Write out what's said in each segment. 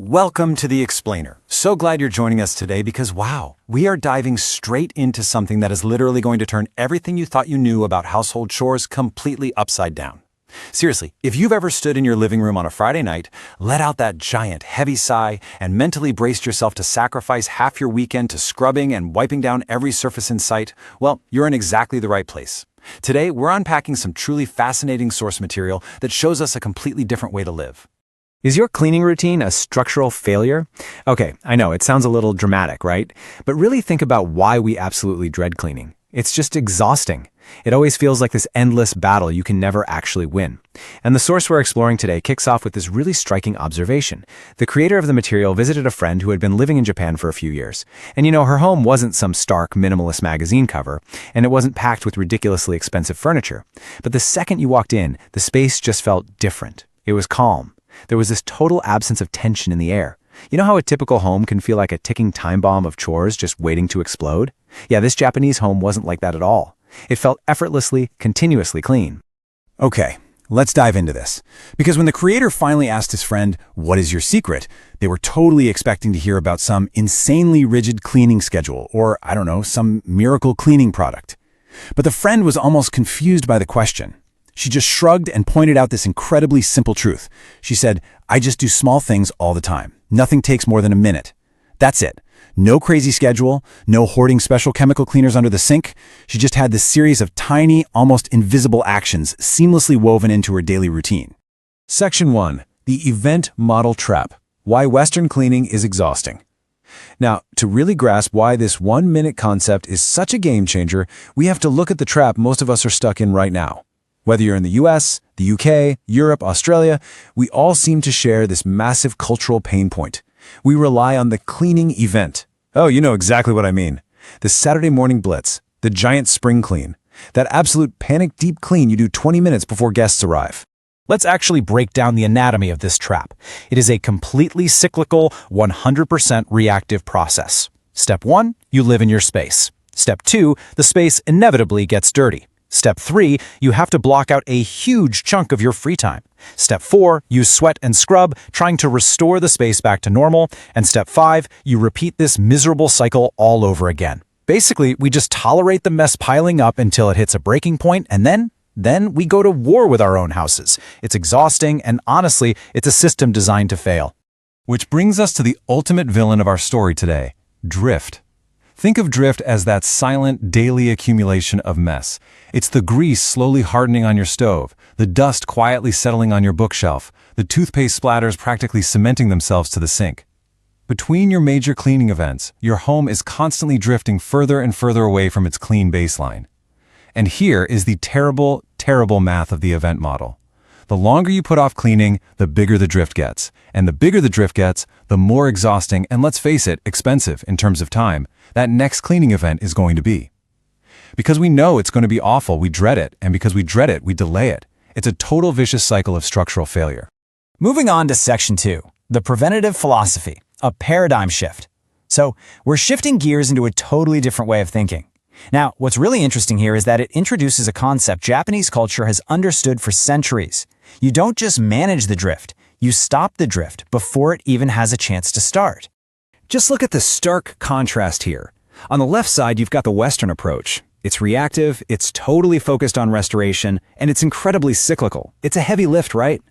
Welcome to The Explainer. So glad you're joining us today because, wow, we are diving straight into something that is literally going to turn everything you thought you knew about household chores completely upside down. Seriously, if you've ever stood in your living room on a Friday night, let out that giant, heavy sigh, and mentally braced yourself to sacrifice half your weekend to scrubbing and wiping down every surface in sight, well, you're in exactly the right place. Today, we're unpacking some truly fascinating source material that shows us a completely different way to live. Is your cleaning routine a structural failure? Okay, I know, it sounds a little dramatic, right? But really think about why we absolutely dread cleaning. It's just exhausting. It always feels like this endless battle you can never actually win. And the source we're exploring today kicks off with this really striking observation. The creator of the material visited a friend who had been living in Japan for a few years. And her home wasn't some stark minimalist magazine cover, and it wasn't packed with ridiculously expensive furniture. But the second you walked in, the space just felt different. It was calm. There was this total absence of tension in the air. You know how a typical home can feel like a ticking time bomb of chores just waiting to explode? Yeah, this Japanese home wasn't like that at all. It felt effortlessly, continuously clean. Okay, let's dive into this. Because when the creator finally asked his friend, "What is your secret?" they were totally expecting to hear about some insanely rigid cleaning schedule or, I don't know, some miracle cleaning product. But the friend was almost confused by the question. She just shrugged and pointed out this incredibly simple truth. She said, "I just do small things all the time. Nothing takes more than a minute. That's it. No crazy schedule, no hoarding special chemical cleaners under the sink. She just had this series of tiny, almost invisible actions seamlessly woven into her daily routine." Section 1. The Event Model Trap. Why Western Cleaning is Exhausting. Now, to really grasp why this 1-minute concept is such a game changer, we have to look at the trap most of us are stuck in right now. Whether you're in the US, the UK, Europe, Australia, we all seem to share this massive cultural pain point. We rely on the cleaning event. Oh, you know exactly what I mean. The Saturday morning blitz, the giant spring clean, that absolute panic deep clean you do 20 minutes before guests arrive. Let's actually break down the anatomy of this trap. It is a completely cyclical, 100% reactive process. Step 1, you live in your space. Step 2, the space inevitably gets dirty. Step 3, you have to block out a huge chunk of your free time. Step 4, you sweat and scrub, trying to restore the space back to normal. And Step 5, you repeat this miserable cycle all over again. Basically, we just tolerate the mess piling up until it hits a breaking point, and then we go to war with our own houses. It's exhausting, and honestly, it's a system designed to fail. Which brings us to the ultimate villain of our story today, drift. Think of drift as that silent, daily accumulation of mess. It's the grease slowly hardening on your stove, the dust quietly settling on your bookshelf, the toothpaste splatters practically cementing themselves to the sink. Between your major cleaning events, your home is constantly drifting further and further away from its clean baseline. And here is the terrible, terrible math of the event model. The longer you put off cleaning, the bigger the drift gets. And the bigger the drift gets, the more exhausting and, let's face it, expensive in terms of time that next cleaning event is going to be. Because we know it's going to be awful, we dread it, and because we dread it, we delay it. It's a total vicious cycle of structural failure. Moving on to Section 2, the preventative philosophy, a paradigm shift. So we're shifting gears into a totally different way of thinking. Now, what's really interesting here is that it introduces a concept Japanese culture has understood for centuries. You don't just manage the drift, you stop the drift before it even has a chance to start. Just look at the stark contrast here. On the left side, you've got the Western approach. It's reactive, it's totally focused on restoration, and it's incredibly cyclical. It's a heavy lift, right?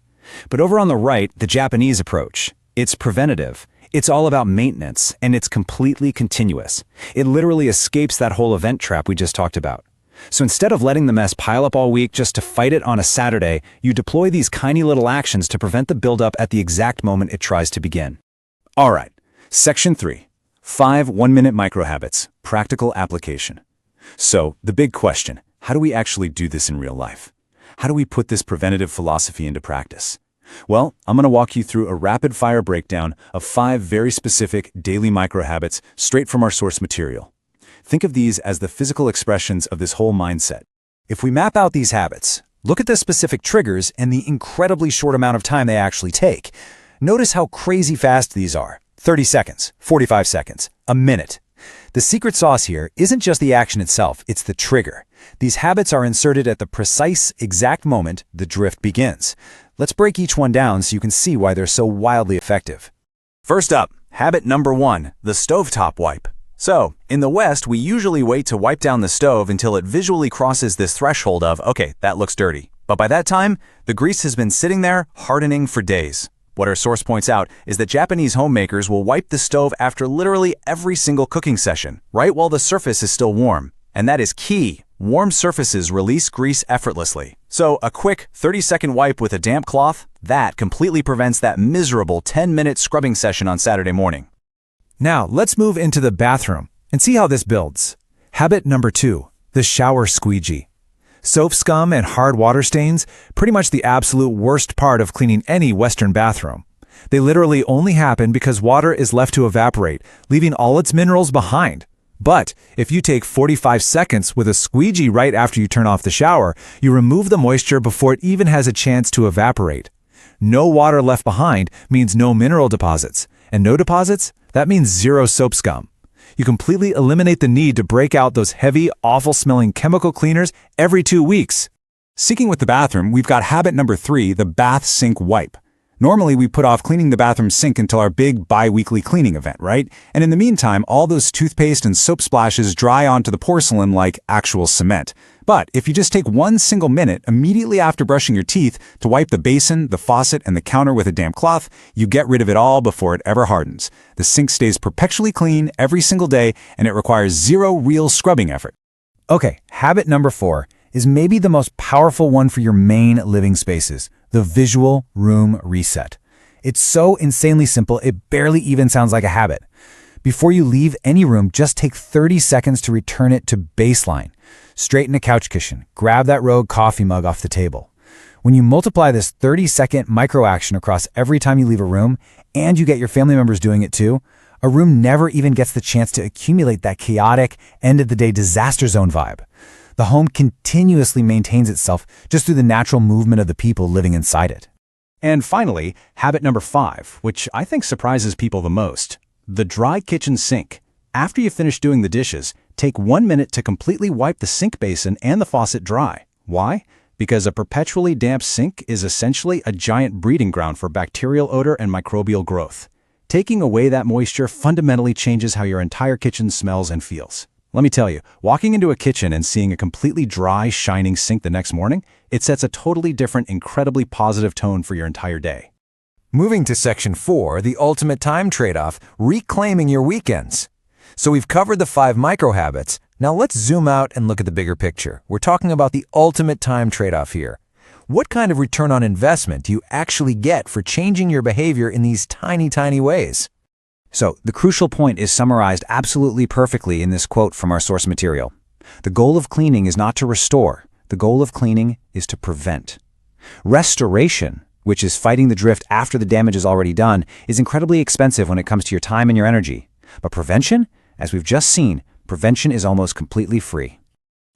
But over on the right, the Japanese approach. It's preventative. It's all about maintenance, and it's completely continuous. It literally escapes that whole event trap we just talked about. So instead of letting the mess pile up all week just to fight it on a Saturday, you deploy these tiny little actions to prevent the buildup at the exact moment it tries to begin. All right, Section 3. 5 1-minute microhabits, practical application. So, the big question, how do we actually do this in real life? How do we put this preventative philosophy into practice? Well, I'm going to walk you through a rapid-fire breakdown of 5 very specific daily microhabits straight from our source material. Think of these as the physical expressions of this whole mindset. If we map out these habits, look at the specific triggers and the incredibly short amount of time they actually take. Notice how crazy fast these are. 30 seconds, 45 seconds, a minute. The secret sauce here isn't just the action itself, it's the trigger. These habits are inserted at the precise, exact moment the drift begins. Let's break each one down so you can see why they're so wildly effective. First up, habit number 1, the stovetop wipe. So, in the West, we usually wait to wipe down the stove until it visually crosses this threshold of, okay, that looks dirty. But by that time, the grease has been sitting there, hardening for days. What our source points out is that Japanese homemakers will wipe the stove after literally every single cooking session, right while the surface is still warm. And that is key. Warm surfaces release grease effortlessly. So a quick 30-second wipe with a damp cloth, that completely prevents that miserable 10-minute scrubbing session on Saturday morning. Now, let's move into the bathroom and see how this builds. Habit number 2, the shower squeegee. Soap scum and hard water stains, pretty much the absolute worst part of cleaning any Western bathroom. They literally only happen because water is left to evaporate, leaving all its minerals behind. But if you take 45 seconds with a squeegee right after you turn off the shower, you remove the moisture before it even has a chance to evaporate. No water left behind means no mineral deposits, and no deposits, that means zero soap scum. You completely eliminate the need to break out those heavy, awful-smelling chemical cleaners every 2 weeks. Sticking with the bathroom, we've got habit number 3, the bath sink wipe. Normally, we put off cleaning the bathroom sink until our big bi-weekly cleaning event, right? And in the meantime, all those toothpaste and soap splashes dry onto the porcelain like actual cement. But if you just take 1 single minute immediately after brushing your teeth to wipe the basin, the faucet, and the counter with a damp cloth, you get rid of it all before it ever hardens. The sink stays perpetually clean every single day, and it requires zero real scrubbing effort. Okay, habit number 4 is maybe the most powerful one for your main living spaces, the visual room reset. It's so insanely simple, it barely even sounds like a habit. Before you leave any room, just take 30 seconds to return it to baseline. Straighten a couch cushion, grab that rogue coffee mug off the table. When you multiply this 30-second micro-action across every time you leave a room, and you get your family members doing it too, a room never even gets the chance to accumulate that chaotic, end-of-the-day disaster zone vibe. The home continuously maintains itself just through the natural movement of the people living inside it. And finally, habit number 5, which I think surprises people the most, the dry kitchen sink. After you finish doing the dishes, take 1 minute to completely wipe the sink basin and the faucet dry. Why? Because a perpetually damp sink is essentially a giant breeding ground for bacterial odor and microbial growth. Taking away that moisture fundamentally changes how your entire kitchen smells and feels. Let me tell you, walking into a kitchen and seeing a completely dry, shining sink the next morning, it sets a totally different, incredibly positive tone for your entire day. Moving to section 4, the ultimate time trade-off, reclaiming your weekends. So we've covered the 5 micro habits. Now let's zoom out and look at the bigger picture. We're talking about the ultimate time trade-off here. What kind of return on investment do you actually get for changing your behavior in these tiny, tiny ways? So the crucial point is summarized absolutely perfectly in this quote from our source material. The goal of cleaning is not to restore. The goal of cleaning is to prevent. Restoration, which is fighting the drift after the damage is already done, is incredibly expensive when it comes to your time and your energy. But prevention, as we've just seen, prevention is almost completely free.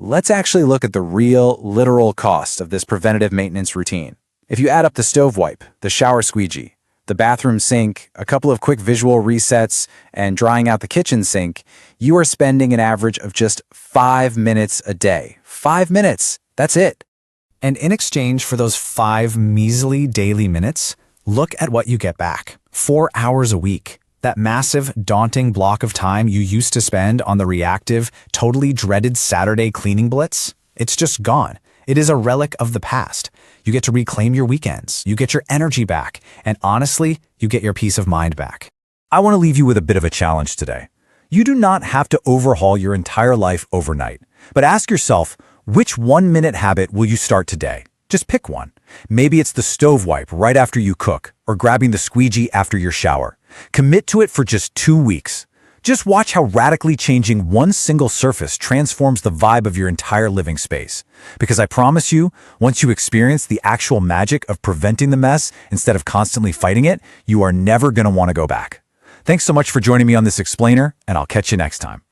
Let's actually look at the real, literal cost of this preventative maintenance routine. If you add up the stove wipe, the shower squeegee, the bathroom sink, a couple of quick visual resets, and drying out the kitchen sink, you are spending an average of just 5 minutes a day. 5 minutes! That's it! And in exchange for those 5 measly daily minutes, look at what you get back. 4 hours a week. That massive, daunting block of time you used to spend on the reactive, totally dreaded Saturday cleaning blitz, it's just gone. It is a relic of the past. You get to reclaim your weekends, you get your energy back, and honestly, you get your peace of mind back. I want to leave you with a bit of a challenge today. You do not have to overhaul your entire life overnight, but ask yourself, which 1-minute habit will you start today? Just pick one. Maybe it's the stove wipe right after you cook, or grabbing the squeegee after your shower. Commit to it for just 2 weeks. Just watch how radically changing one single surface transforms the vibe of your entire living space. Because I promise you, once you experience the actual magic of preventing the mess instead of constantly fighting it, you are never going to want to go back. Thanks so much for joining me on this explainer, and I'll catch you next time.